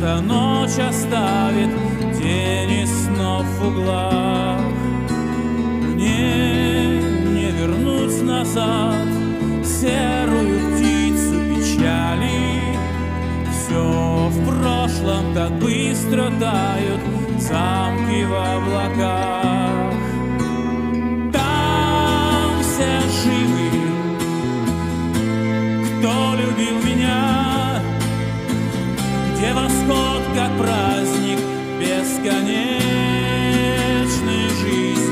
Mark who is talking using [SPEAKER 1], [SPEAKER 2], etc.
[SPEAKER 1] эта ночь оставит тени снов в углах. Мне не вернуть назад серую птицу печали. Все в прошлом так быстро тают замки в облаках.